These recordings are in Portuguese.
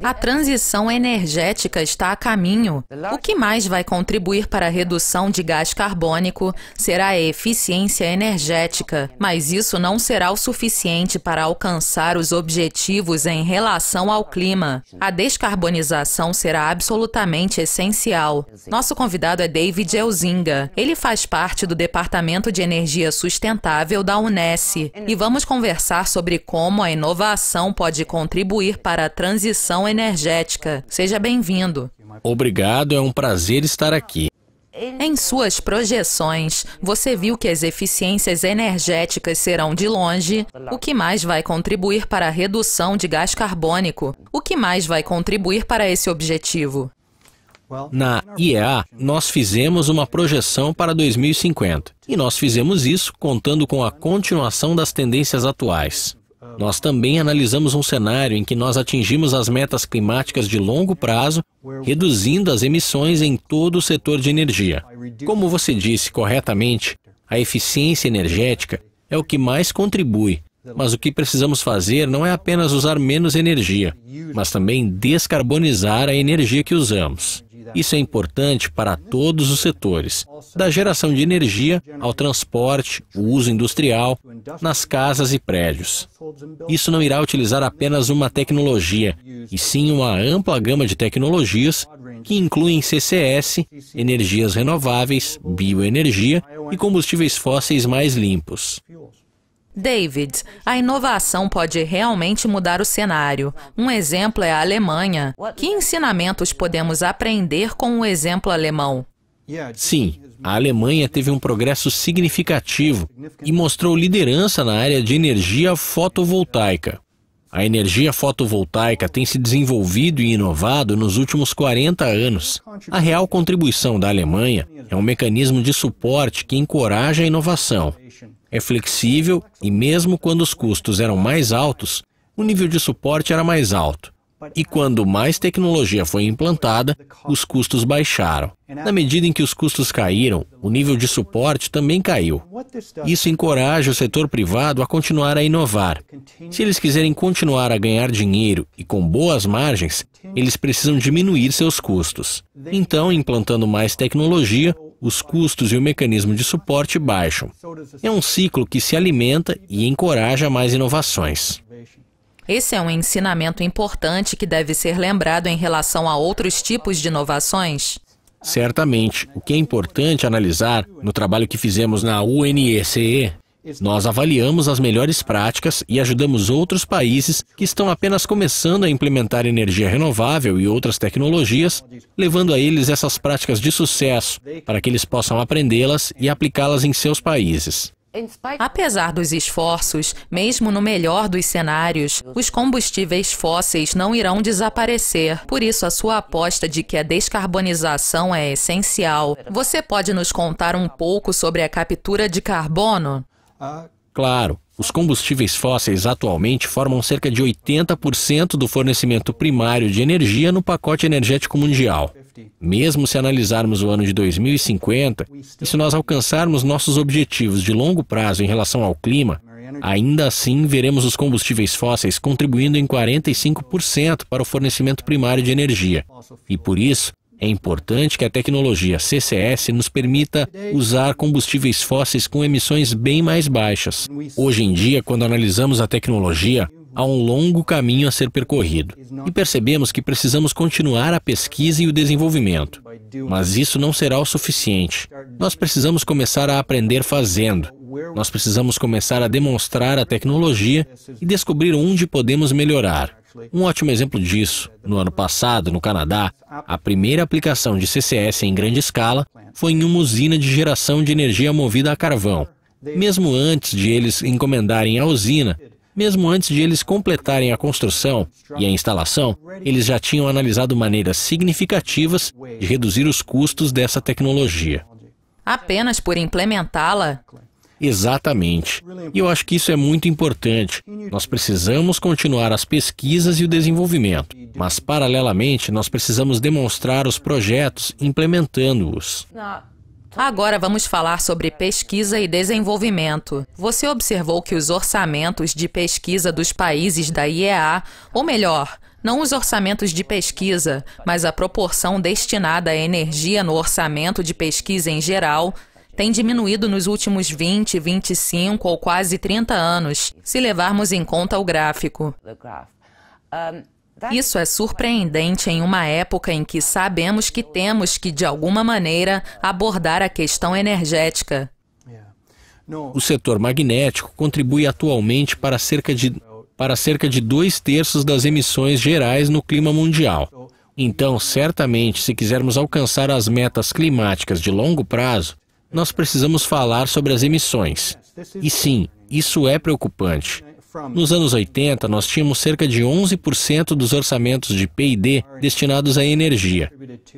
A transição energética está a caminho. O que mais vai contribuir para a redução de gás carbônico será a eficiência energética, mas isso não será o suficiente para alcançar os objetivos em relação ao clima. A descarbonização será absolutamente essencial. Nosso convidado é David Elzinga. Ele faz parte do Departamento de Energia Sustentável da Unesco e vamos conversar sobre como a inovação pode contribuir para a transição energética. Seja bem-vindo. Obrigado, é um prazer estar aqui. Em suas projeções, você viu que as eficiências energéticas serão, de longe, o que mais vai contribuir para a redução de gás carbônico. O que mais vai contribuir para esse objetivo? Na IEA, nós fizemos uma projeção para 2050 e nós fizemos isso contando com a continuação das tendências atuais. Nós também analisamos um cenário em que nós atingimos as metas climáticas de longo prazo, reduzindo as emissões em todo o setor de energia. Como você disse corretamente, a eficiência energética é o que mais contribui, mas o que precisamos fazer não é apenas usar menos energia, mas também descarbonizar a energia que usamos. Isso é importante para todos os setores, da geração de energia ao transporte, o uso industrial, nas casas e prédios. Isso não irá utilizar apenas uma tecnologia, e sim uma ampla gama de tecnologias que incluem CCS, energias renováveis, bioenergia e combustíveis fósseis mais limpos. David, a inovação pode realmente mudar o cenário. Um exemplo é a Alemanha. Que ensinamentos podemos aprender com o exemplo alemão? Sim, a Alemanha teve um progresso significativo e mostrou liderança na área de energia fotovoltaica. A energia fotovoltaica tem se desenvolvido e inovado nos últimos 40 anos. A real contribuição da Alemanha é um mecanismo de suporte que encoraja a inovação. É flexível e, mesmo quando os custos eram mais altos, o nível de suporte era mais alto. E quando mais tecnologia foi implantada, os custos baixaram. Na medida em que os custos caíram, o nível de suporte também caiu. Isso encoraja o setor privado a continuar a inovar. Se eles quiserem continuar a ganhar dinheiro e com boas margens, eles precisam diminuir seus custos. Então, implantando mais tecnologia, os custos e o mecanismo de suporte baixam. É um ciclo que se alimenta e encoraja mais inovações. Esse é um ensinamento importante que deve ser lembrado em relação a outros tipos de inovações? Certamente. O que é importante analisar no trabalho que fizemos na UNECE, nós avaliamos as melhores práticas e ajudamos outros países que estão apenas começando a implementar energia renovável e outras tecnologias, levando a eles essas práticas de sucesso, para que eles possam aprendê-las e aplicá-las em seus países. Apesar dos esforços, mesmo no melhor dos cenários, os combustíveis fósseis não irão desaparecer. Por isso, a sua aposta de que a descarbonização é essencial. Você pode nos contar um pouco sobre a captura de carbono? Claro, os combustíveis fósseis atualmente formam cerca de 80% do fornecimento primário de energia no pacote energético mundial. Mesmo se analisarmos o ano de 2050, e se nós alcançarmos nossos objetivos de longo prazo em relação ao clima, ainda assim veremos os combustíveis fósseis contribuindo em 45% para o fornecimento primário de energia. E por isso, é importante que a tecnologia CCS nos permita usar combustíveis fósseis com emissões bem mais baixas. Hoje em dia, quando analisamos a tecnologia, há um longo caminho a ser percorrido e percebemos que precisamos continuar a pesquisa e o desenvolvimento. Mas isso não será o suficiente. Nós precisamos começar a aprender fazendo. Nós precisamos começar a demonstrar a tecnologia e descobrir onde podemos melhorar. Um ótimo exemplo disso, no ano passado, no Canadá, a primeira aplicação de CCS em grande escala foi em uma usina de geração de energia movida a carvão. Mesmo antes de eles encomendarem a usina, mesmo antes de eles completarem a construção e a instalação, eles já tinham analisado maneiras significativas de reduzir os custos dessa tecnologia. Apenas por implementá-la? Exatamente. E eu acho que isso é muito importante. Nós precisamos continuar as pesquisas e o desenvolvimento, mas, paralelamente, nós precisamos demonstrar os projetos implementando-os. Agora vamos falar sobre pesquisa e desenvolvimento. Você observou que os orçamentos de pesquisa dos países da IEA, ou melhor, Não os orçamentos de pesquisa, mas a proporção destinada à energia no orçamento de pesquisa em geral tem diminuído nos últimos 20, 25 ou quase 30 anos, se levarmos em conta o gráfico. Isso é surpreendente em uma época em que sabemos que temos que, de alguma maneira, abordar a questão energética. O setor magnético contribui atualmente para cerca de 2/3 das emissões gerais no clima mundial. Então, certamente, se quisermos alcançar as metas climáticas de longo prazo, nós precisamos falar sobre as emissões. E sim, isso é preocupante. Nos anos 80, nós tínhamos cerca de 11% dos orçamentos de P&D destinados à energia.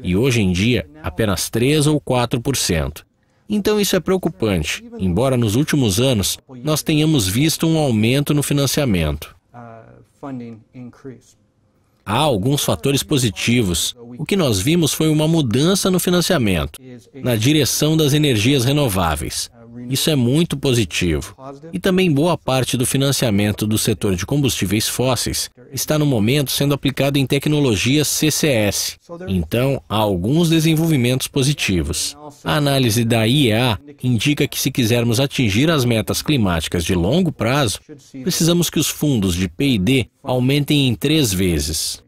E hoje em dia, apenas 3 ou 4%. Então isso é preocupante, embora nos últimos anos nós tenhamos visto um aumento no financiamento. Há alguns fatores positivos. O que nós vimos foi uma mudança no financiamento, na direção das energias renováveis. Isso é muito positivo. E também boa parte do financiamento do setor de combustíveis fósseis está no momento sendo aplicado em tecnologias CCS. Então, há alguns desenvolvimentos positivos. A análise da IEA indica que se quisermos atingir as metas climáticas de longo prazo, precisamos que os fundos de P&D aumentem em 3 vezes.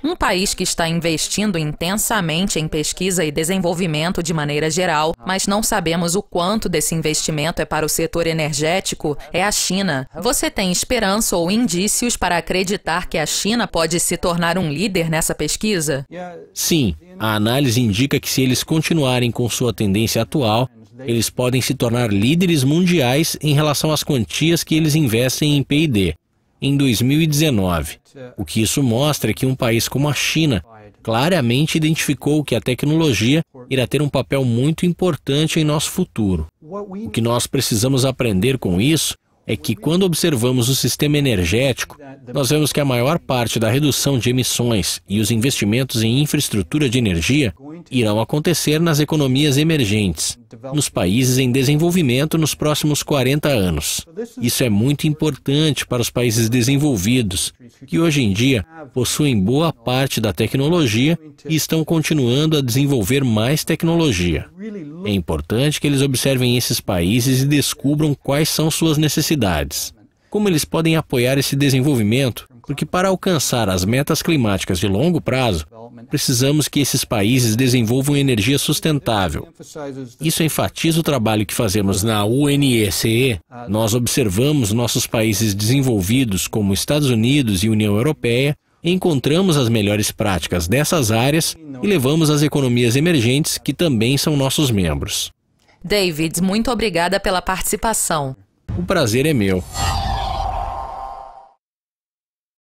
Um país que está investindo intensamente em pesquisa e desenvolvimento de maneira geral, mas não sabemos o quanto desse investimento é para o setor energético, é a China. Você tem esperança ou indícios para acreditar que a China pode se tornar um líder nessa pesquisa? Sim, a análise indica que se eles continuarem com sua tendência atual, eles podem se tornar líderes mundiais em relação às quantias que eles investem em P&D. Em 2019. O que isso mostra é que um país como a China claramente identificou que a tecnologia irá ter um papel muito importante em nosso futuro. O que nós precisamos aprender com isso é que, quando observamos o sistema energético, nós vemos que a maior parte da redução de emissões e os investimentos em infraestrutura de energia irão acontecer nas economias emergentes, nos países em desenvolvimento nos próximos 40 anos. Isso é muito importante para os países desenvolvidos, que hoje em dia possuem boa parte da tecnologia e estão continuando a desenvolver mais tecnologia. É importante que eles observem esses países e descubram quais são suas necessidades. Como eles podem apoiar esse desenvolvimento? Porque para alcançar as metas climáticas de longo prazo, precisamos que esses países desenvolvam energia sustentável. Isso enfatiza o trabalho que fazemos na UNECE. Nós observamos nossos países desenvolvidos, como Estados Unidos e União Europeia, encontramos as melhores práticas dessas áreas e levamos às economias emergentes, que também são nossos membros. David, muito obrigada pela participação. O prazer é meu.